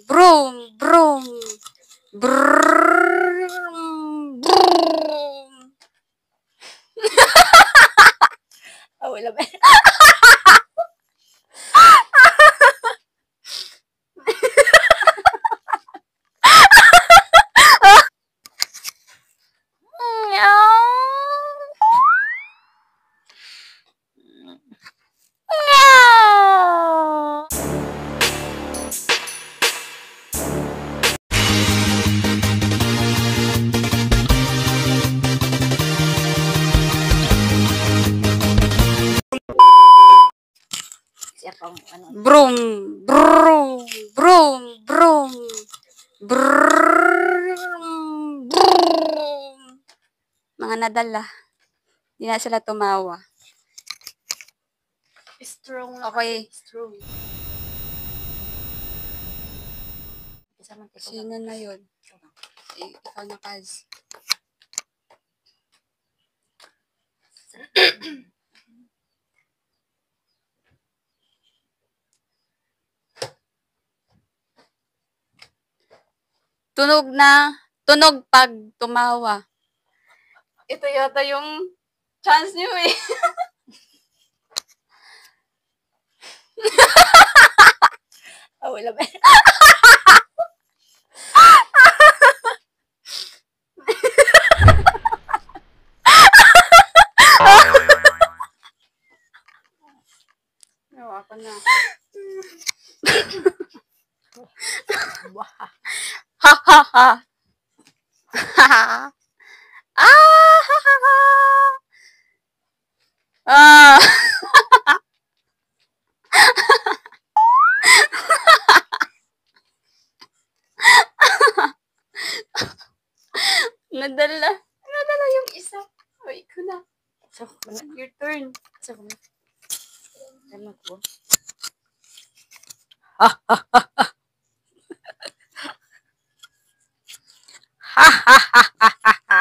broom, broom. Broom, broom. Oh, wala ba? Broom, broom, broom, broom. Broom, broom. Mga nadala. Hindi na sila tumawa. Strong. Okay. Strong. Sino na yun? Ikaw na, Kaz. Tunog pag tumawa. Ito yata yung chance niyo eh. Oh, wala ba? Nawa ko na. Ha ha ha. Ha ha. Ah ha ha ha. Ah. Nadala yung isa. O, ikaw na. So, Your turn. so, ano ko? Ha ha ha ha. Ha ha ha ha ha.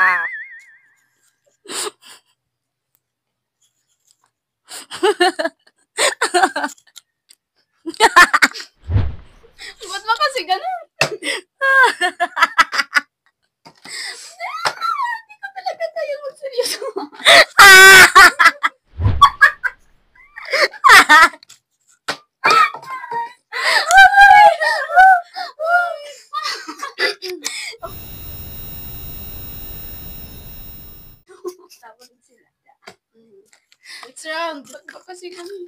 Ba't ba kasi ganun? Hindi ko talaga tayo magseryoso. Next round. Ba't ba kasi ganun?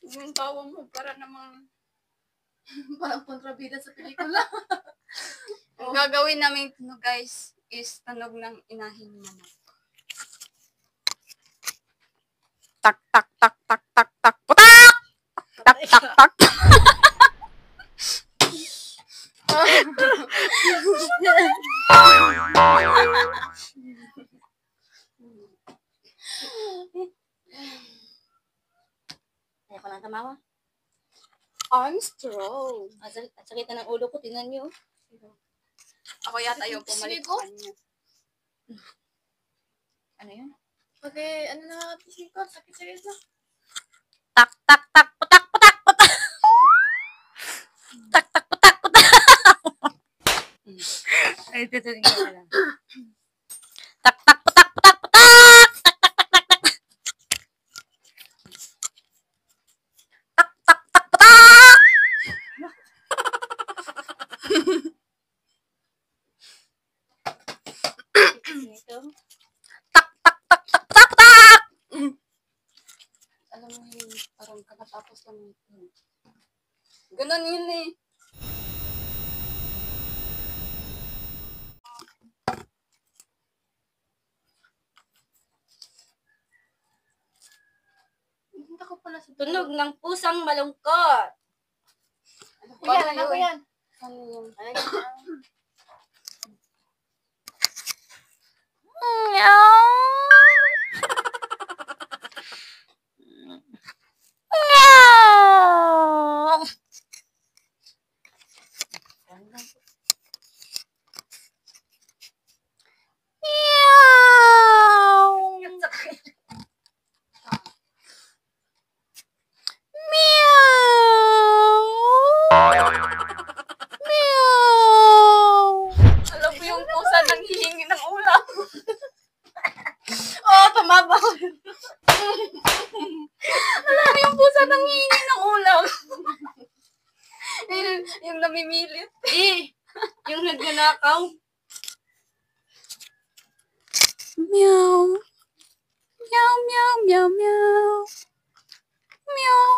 Yung tawa mo para namang Parang kontrabida sa pelikula. ang gagawin namin tunog guys is tunog ng inahing manok. Tak tak tak tak tak tak putak! Tak tak tak. Ayaw ko lang tamawa. I'm strong. At sakit na ng ulo ko, tingnan nyo. Ako yata yung pumalit sa kanya. Ano yun? Okay, ano na natin ko? Sakit-sakit na. Tak, tak, tak, putak, putak, putak. Tak, tak, putak, putak. Ay, tutunin ko lang. Tak, tak, putak, putak, putak. Tak, tak, tak, tak, tak. Tak, tak, tak, putak. Tak, tak, tak, tak, putak, putak. Alam mo yun, parang kakatapos lang yun. Ganon yun eh. Hindi ko pala sa Tunog ng pusang malungkot. Paano Ano yun? yan? Ano yun? Ano yan? Meow! Alam mo yung pusa nang hihingi ng ulam. Oh, tumaba ko. Alam mo yung pusa nang hihingi ng ulam. yung namimilit. Yung nagnanakaw. Meow. Meow, meow, meow, meow. Meow.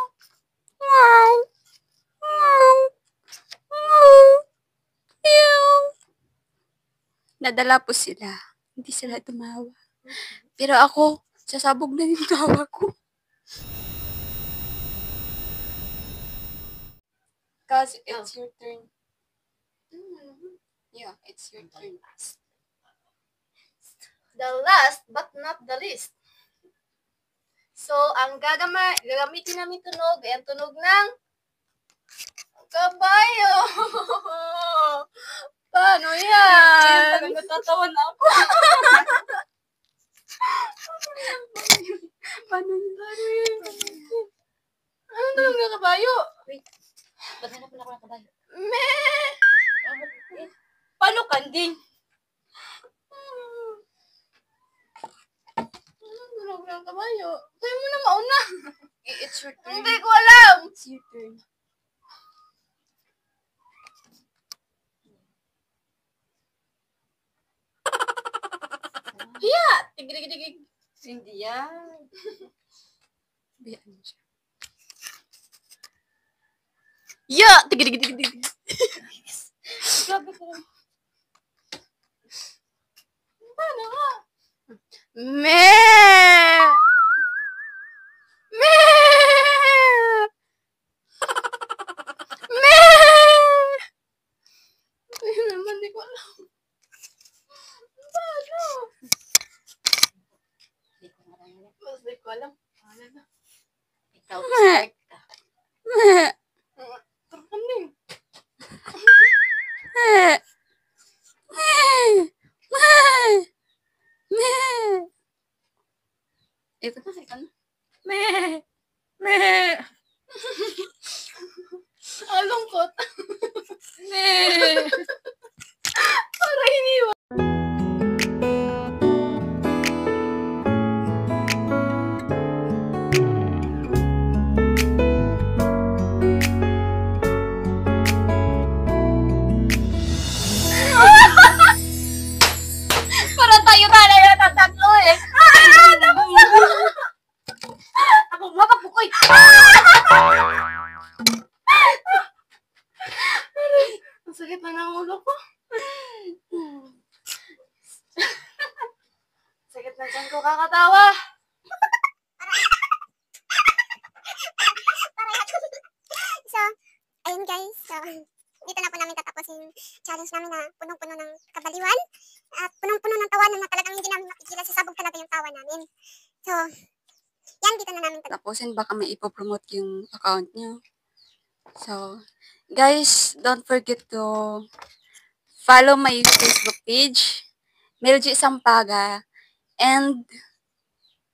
Meow. Meow. Meow. Meow. Nadala po sila. Hindi sila tumawa. Pero ako, sasabog na yung tawa ko. Cause it's your turn. Yeah, it's your turn. The last but not the least. So, ang gagamitin namin tunog ay ang tunog ng kabayo. Paano yan? Natatawa na ako. Paano yan? Anong tunog ng kabayo? Wait. Maghanap na ako ng kabayo. Paano kanding? Anong tunog ng kabayo? Tayo mo na mauna. It's your turn. Hindi ko alam. It's your turn. Yeah! Tigrig-tigrig. Hindi yan. Biyaan mo siya. Yeah! Tigrig-tigrig. Grabe ko. Paano nga? Me! Me! Me! Ayun naman, di ko alam. Paano? Hindi ko narinig. Mas di ko alam. Paano na? Ikaw, start ka. Kanding. Ito na, ikaw na. Alungkot. Para iniwan. Para tayo talaga tatatlo eh. Ako mapapukoy. Ang sakit na ng ulo ko. Sakit na dyan ko kakatawa. So, ayun guys. So, dito na po namin tatapusin challenge namin na punong-puno ng kabaliwan at punong-puno ng tawanan na talagang hindi namin makikila sa sabog talaga yung tawa namin. So, yan dito na namin Tapusin, baka may ipopromote yung account nyo. So, guys, don't forget to follow my Facebook page, Melgy Sampaga, and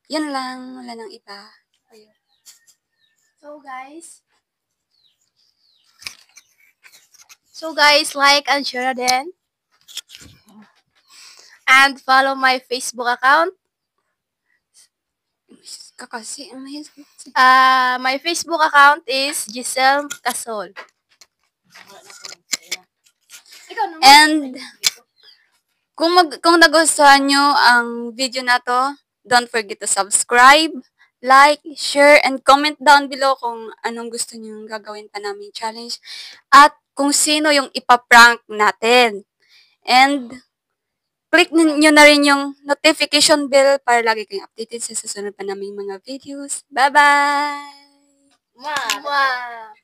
yun lang, wala nang iba. Ayun. So guys, like and share din. And follow my Facebook account. Kakasi, my Facebook account is Giselle Casol. And kung nagustuhan nyo ang video na to, don't forget to subscribe, like, share, and comment down below kung anong gusto nyo gagawin pa namin challenge. At kung sino yung ipaprank natin. And click nyo na rin yung notification bell para lagi kayong updated sa susunod pa naming mga videos. Bye-bye! Ma! Wow!